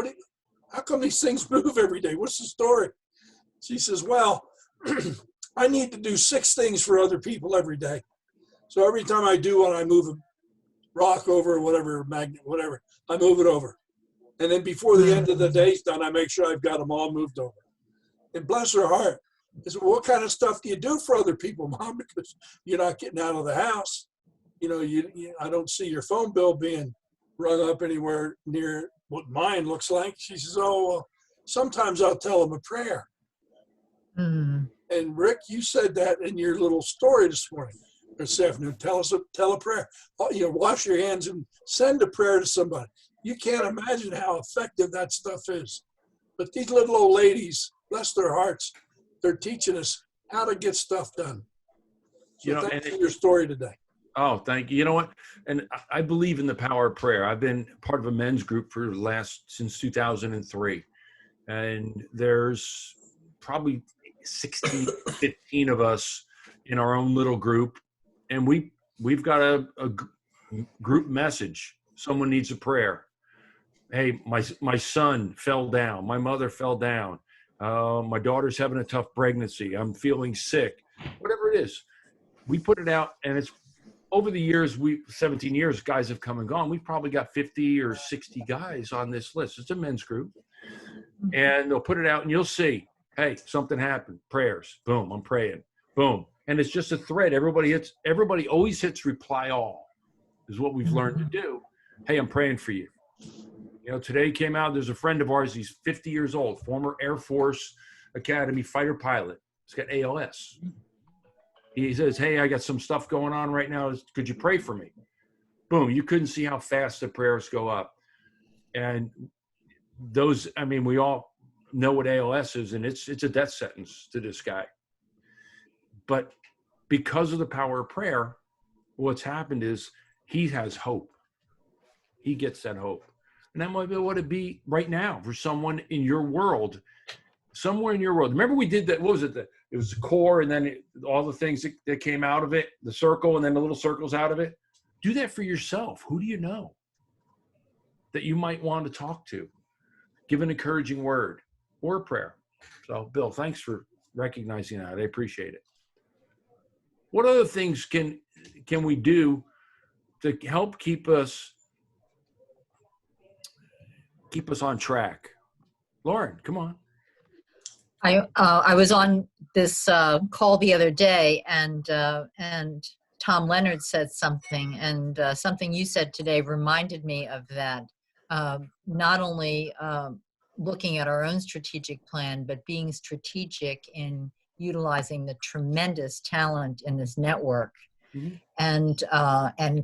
how come these things move every day? What's the story?" She says, "Well, I need to do 6 things for other people every day. So every time I do one, I move a rock over, whatever, magnet, whatever, I move it over. And then before the end of the day's done, I make sure I've got them all moved over." And bless her heart, I said, "Well, what kind of stuff do you do for other people, Mom? Because you're not getting out of the house. I don't see your phone bill being rung up anywhere near what mine looks like." She says, "Oh, well, sometimes I'll tell them a prayer." And Rick, you said that in your little story this morning, this afternoon. Tell a prayer. Wash your hands and send a prayer to somebody. You can't imagine how effective that stuff is. But these little old ladies, bless their hearts, they're teaching us how to get stuff done. So thanks for your story today. Oh, thank you. You know what? And I believe in the power of prayer. I've been part of a men's group since 2003. And there's probably 16, 15 of us in our own little group. And we've got a group message. Someone needs a prayer. Hey, my son fell down. My mother fell down. My daughter's having a tough pregnancy. I'm feeling sick. Whatever it is, we put it out, and it's over the years. 17 years, guys have come and gone. We've probably got 50 or 60 guys on this list. It's a men's group, and they'll put it out, and you'll see. Hey, something happened. Prayers. Boom. I'm praying. Boom. And it's just a thread. Everybody always hits reply all is what we've learned to do. Hey, I'm praying for you. Today came out, there's a friend of ours, he's 50 years old, former Air Force Academy fighter pilot. He's got ALS. He says, "Hey, I got some stuff going on right now. Could you pray for me?" Boom. You couldn't see how fast the prayers go up. And we all know what ALS is, and it's a death sentence to this guy. But because of the power of prayer, what's happened is he has hope. He gets that hope. And that might be what it be right now for someone in your world, somewhere in your world. Remember we did that, what was it? It was the core, and then all the things that came out of it, the circle, and then the little circles out of it. Do that for yourself. Who do you know that you might want to talk to? Give an encouraging word or a prayer. So, Bill, thanks for recognizing that. I appreciate it. What other things can we do to help keep us on track? Lauren, come on. I was on this call the other day, and Tom Leonard said something, and something you said today reminded me of that. Not only looking at our own strategic plan, but being strategic in utilizing the tremendous talent in this network, and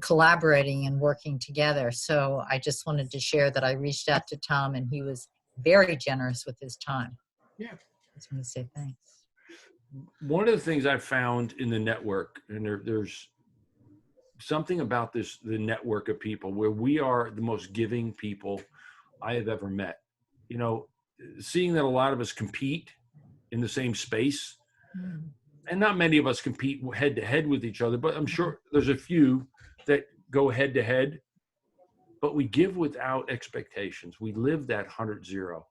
collaborating and working together. So I just wanted to share that I reached out to Tom, and he was very generous with his time. Yeah. I just want to say thanks. One of the things I've found in the network, and there's something about the network of people where we are the most giving people I have ever met. Seeing that a lot of us compete in the same space, and not many of us compete head to head with each other, but I'm sure there's a few that go head to head, but we give without expectations. We live that 100-0.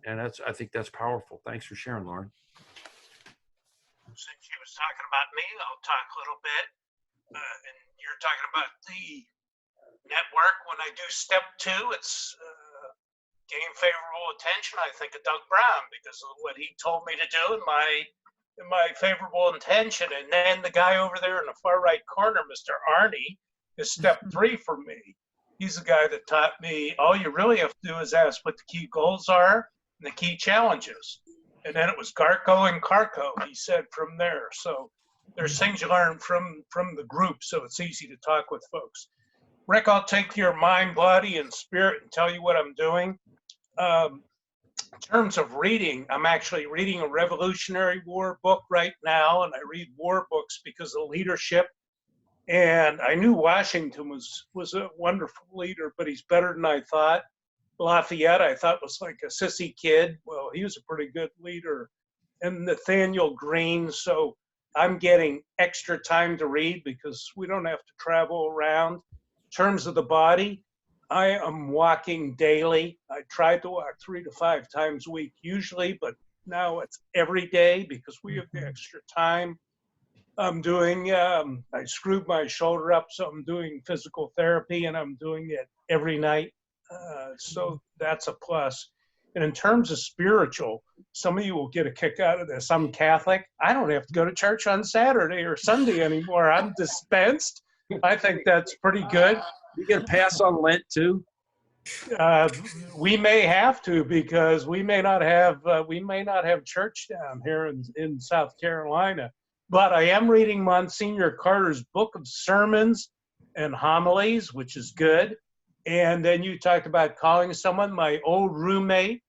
And I think that's powerful. Thanks for sharing, Lauren. Since you was talking about me, I'll talk a little bit. And you're talking about the network. When I do step 2, it's gain favorable attention. I think of Doug Brown because of what he told me to do in my favorable intention. And then the guy over there in the far right corner, Mr. Arnie, is step 3 for me. He's the guy that taught me all you really have to do is ask what the key goals are and the key challenges. And then it was Garco and Carco, he said, from there. So there's things you learn from the group, so it's easy to talk with folks. Rick, I'll take your mind, body, and spirit and tell you what I'm doing. In terms of reading, I'm actually reading a Revolutionary War book right now, and I read war books because of leadership. And I knew Washington was a wonderful leader, but he's better than I thought. Lafayette, I thought, was like a sissy kid. Well, he was a pretty good leader. And Nathaniel Greene, so I'm getting extra time to read because we don't have to travel around. In terms of the body, I am walking daily. I tried to walk 3 to 5 times a week usually, but now it's every day because we have the extra time. I'm doing, I screwed my shoulder up, so I'm doing physical therapy and I'm doing it every night. So that's a plus. And in terms of spiritual, some of you will get a kick out of this. I'm Catholic. I don't have to go to church on Saturday or Sunday anymore. I'm dispensed. I think that's pretty good. You get a pass on Lent too? We may have to because we may not have church down here in South Carolina. But I am reading Monsignor Carter's book of sermons and homilies, which is good. And then you talked about calling someone, my old roommate.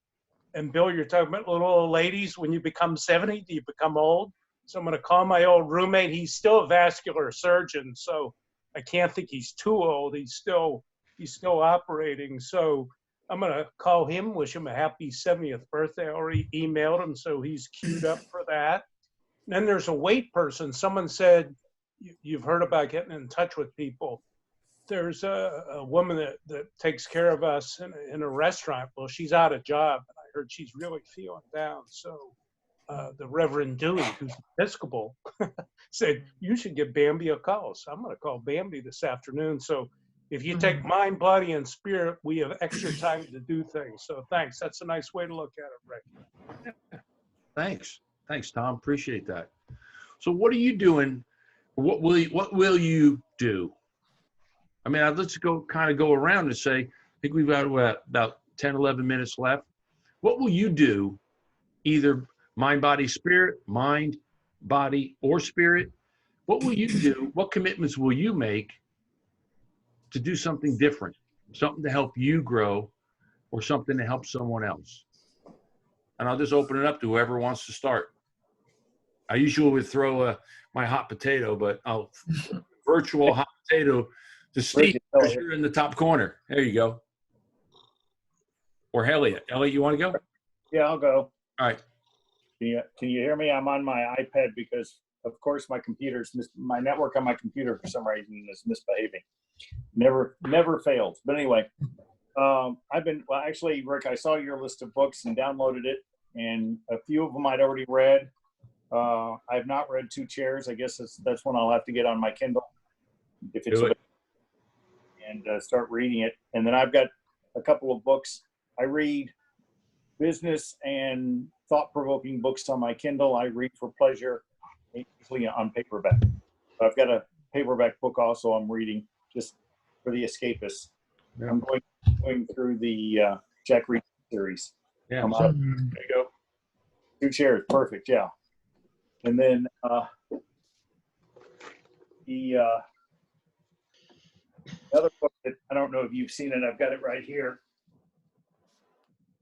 And Bill, you're talking about little old ladies. When you become 70, do you become old? So I'm going to call my old roommate. He's still a vascular surgeon, so I can't think he's too old. He's still operating. So I'm going to call him, wish him a happy 70th birthday. I already emailed him, so he's queued up for that. And then there's a weight person. Someone said, you've heard about getting in touch with people. There's a woman that takes care of us in a restaurant. Well, she's out of job. And I heard she's really feeling down. So the Reverend Dewey, who's Episcopal, said, you should give Bambi a call. So I'm going to call Bambi this afternoon. So if you take mind, body, and spirit, we have extra time to do things. So thanks. That's a nice way to look at it, Rick. Thanks, Tom. Appreciate that. So what are you doing? What will you do? I mean, let's go around and say, I think we've got about 10, 11 minutes left. What will you do, either mind, body, or spirit? What will you do? What commitments will you make to do something different, something to help you grow or something to help someone else? And I'll just open it up to whoever wants to start. I usually would throw my hot potato, but I'll virtual hot potato to Steve, because you're in the top corner. There you go. Or Elliot. Elliot, you want to go? Yeah, I'll go. All right. Can you hear me? I'm on my iPad because, of course, my network on my computer for some reason is misbehaving. Never fails. But anyway, actually, Rick, I saw your list of books and downloaded it, and a few of them I'd already read. I've not read Two Chairs. I guess that's one I'll have to get on my Kindle if it's available, and start reading it. And then I've got a couple of books. I read business and thought-provoking books on my Kindle. I read for pleasure, usually on paperback. But I've got a paperback book also I'm reading just for the escapists. Yeah. I'm going through the Jack Reed series. Yeah. There you go. Two Chairs, perfect. Yeah. And then the other book that I don't know if you've seen it. I've got it right here.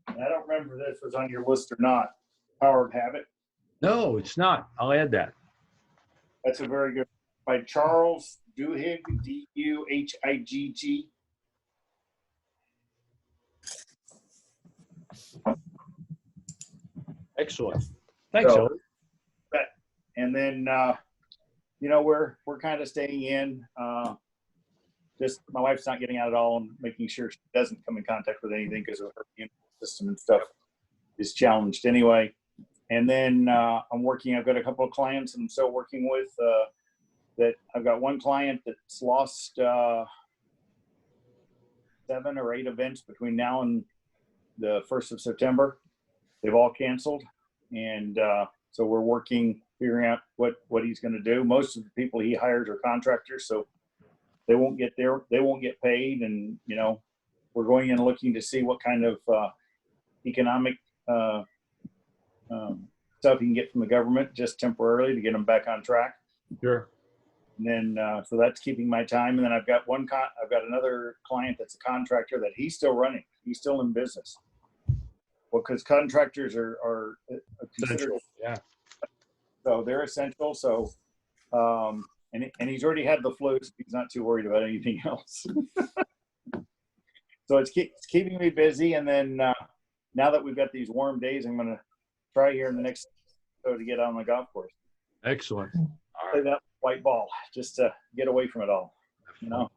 And I don't remember if this was on your list or not. Power of Habit. No, it's not. I'll add that. That's a very good, by Charles Duhigg, D-U-H-I-G-G. Excellent. Thanks, So, Elliot. and then, we're kind of staying in. just my wife's not getting out at all and making sure she doesn't come in contact with anything because of her immune system and stuff is challenged anyway. And then I've got a couple of clients I'm still working with that I've got one client that's lost 7 or 8 events between now and the 1st of September. They've all canceled. And so we're figuring out what he's going to do. Most of the people he hires are contractors, so they won't get paid. And, you know, we're going in and looking to see what kind of economic stuff he can get from the government just temporarily to get them back on track. Sure. And then, so that's keeping my time. And then I've got another client that's a contractor that he's still running. He's still in business. Well, because contractors are considered, Essential, yeah. So they're essential. So, and he's already had the flu, so he's not too worried about anything else. So it's keeping me busy. And then now that we've got these warm days, I'm going to try here in the next to get on the golf course. Excellent. Play that white ball just to get away from it all. You know,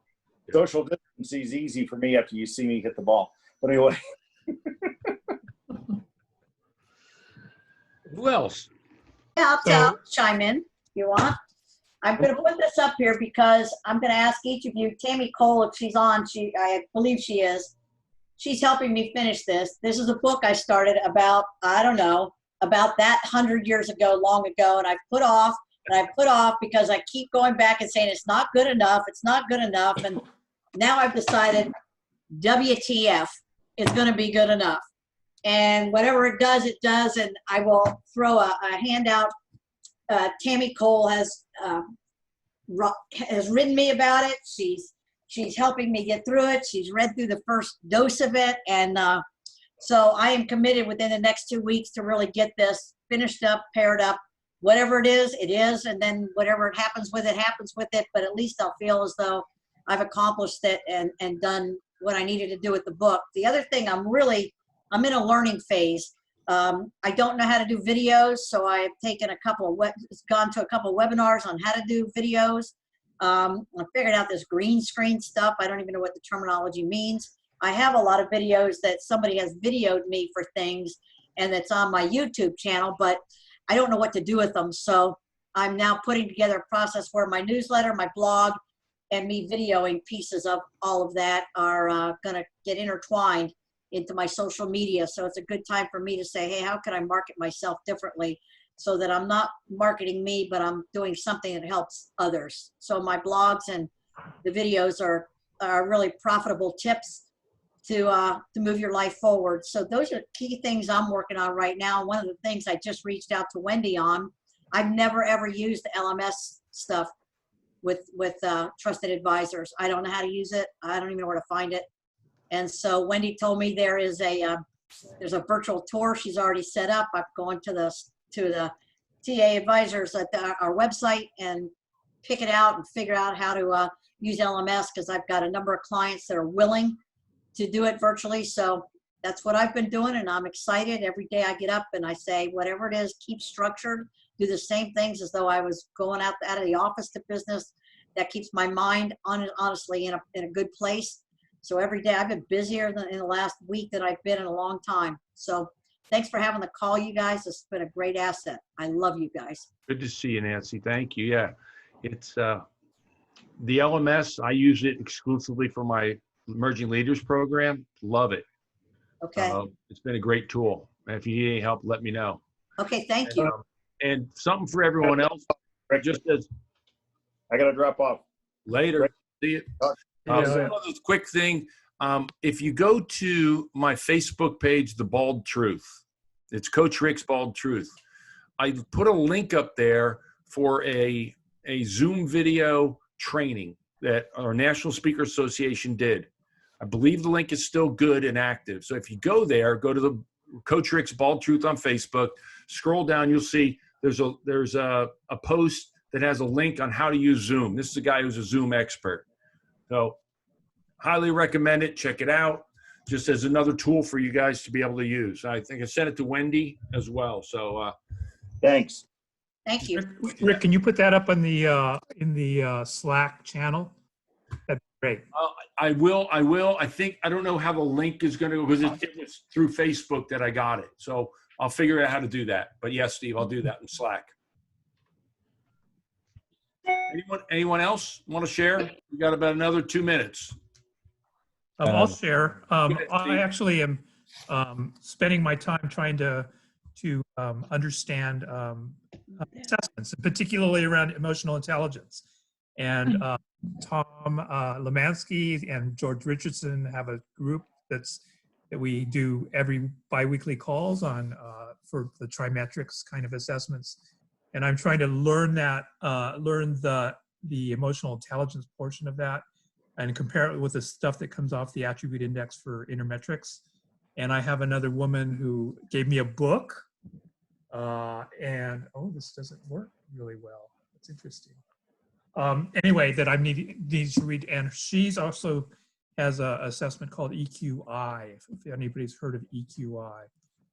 social distance is easy for me after you see me hit the ball. But anyway. Who else? Yeah, I'll chime in if you want. I'm going to put this up here because I'm going to ask each of you, Tammy Cole, if she's on, I believe she is. She's helping me finish this. This is a book I started about that 100 years ago, long ago, and I put off because I keep going back and saying it's not good enough, it's not good enough, and now I've decided WTF is going to be good enough. And whatever it does, and I will throw a handout. Tammy Cole has written me about it. She's helping me get through it. She's read through the first dose of it. And so I am committed within the next 2 weeks to really get this finished up, paired up. Whatever it is, it. And then whatever happens with it. But at least I'll feel as though I've accomplished it and done what I needed to do with the book. The other thing I'm in a learning phase. I don't know how to do videos, so I've taken gone to a couple of webinars on how to do videos. I figured out this green screen stuff. I don't even know what the terminology means. I have a lot of videos that somebody has videoed me for things, and that's on my YouTube channel, but I don't know what to do with them. So I'm now putting together a process where my newsletter, my blog, and me videoing pieces of all of that are going to get intertwined into my social media. So it's a good time for me to say, hey, how can I market myself differently so that I'm not marketing me, but I'm doing something that helps others. So my blogs and the videos are really profitable tips to move your life forward. So those are key things I'm working on right now. One of the things I just reached out to Wendy on, I've never ever used the LMS stuff with trusted advisors. I don't know how to use it. I don't even know where to find it. And so Wendy told me there's a virtual tour she's already set up. I'm going to the TA advisors at our website and pick it out and figure out how to use LMS, because I've got a number of clients that are willing to do it virtually. So that's what I've been doing, and I'm excited. Every day I get up and I say, whatever it is, keep structured, do the same things as though I was going out of the office to business. That keeps my mind honestly in a good place. So every day I've been busier than in the last week that I've been in a long time. So thanks for having the call, you guys. It's been a great asset. I love you guys. Good to see you, Nancy. Thank you. Yeah, it's the LMS. I use it exclusively for my Emerging Leaders program. Love it. Okay. It's been a great tool. If you need any help, let me know. Okay, thank you. And something for everyone else. Just as I got to drop off. Later. See you. One other quick thing. If you go to my Facebook page, The Bald Truth, it's Coach Rick's Bald Truth. I put a link up there for a Zoom video training that our National Speaker Association did. I believe the link is still good and active. So if you go there, go to the Coach Rick's Bald Truth on Facebook, scroll down, you'll see there's a post that has a link on how to use Zoom. This is a guy who's a Zoom expert. So highly recommend it. Check it out. Just as another tool for you guys to be able to use. I think I sent it to Wendy as well. So thanks. Thank you. Rick, can you put that up in the Slack channel? Great. I will. I think, I don't know how the link is going to go because it was through Facebook that I got it. So I'll figure out how to do that. But yes, Steve, I'll do that in Slack. Anyone else want to share? We got about another 2 minutes. I'll share. ahead, Steve. I actually am spending my time trying to understand assessments, particularly around emotional intelligence. And Tom Lemansky and George Richardson have a group that we do every biweekly calls on for the trimetrics kind of assessments. And I'm trying to learn that, learn the emotional intelligence portion of that, and compare it with the stuff that comes off the attribute index for intermetrics. And I have another woman who gave me a book, and this doesn't work really well. That's interesting. Anyway, that I need to read, and she's also has an assessment called EQI, if anybody's heard of EQI.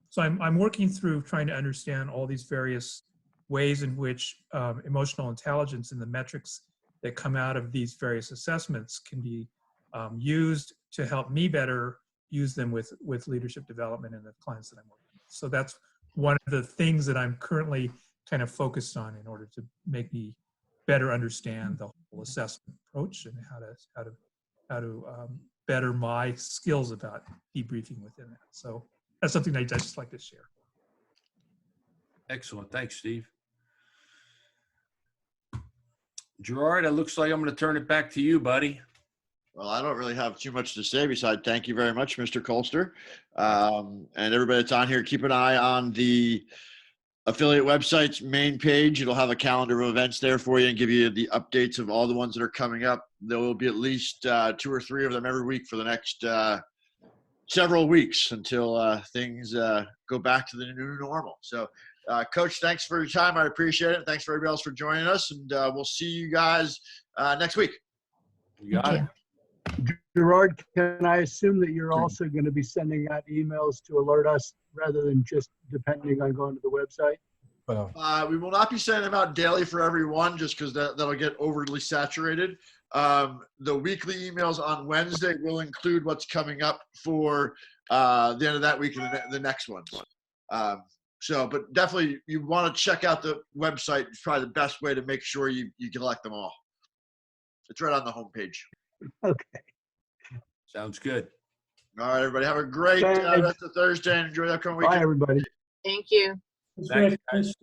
So I'm working through trying to understand all these various ways in which emotional intelligence and the metrics that come out of these various assessments can be used to help me better use them with leadership development and the clients that I'm working with. So that's one of the things that I'm currently kind of focused on in order to make me better understand the whole assessment approach and how to better my skills about debriefing within that. So that's something I'd just like to share. Excellent. Thanks, Steve. Gerard, it looks like I'm going to turn it back to you, buddy. Well, I don't really have too much to say besides thank you very much, Mr. Kolster. And everybody that's on here, keep an eye on the affiliate website's main page. It'll have a calendar of events there for you and give you the updates of all the ones that are coming up. There will be at least 2 or 3 of them every week for the next several weeks until things go back to the new normal. So, Coach, thanks for your time. I appreciate it. Thanks for everybody else for joining us. And we'll see you guys next week. You got it. Gerard, can I assume that you're also going to be sending out emails to alert us rather than just depending on going to the website? We will not be sending them out daily for everyone just because that'll get overly saturated. The weekly emails on Wednesday will include what's coming up for the end of that week and the next ones. But definitely you want to check out the website. It's probably the best way to make sure you collect them all. It's right on the homepage. Okay. Sounds good. All right, everybody. Have a great rest of Thursday and enjoy the upcoming weekend. Bye, everybody. Thank you. Thanks, guys.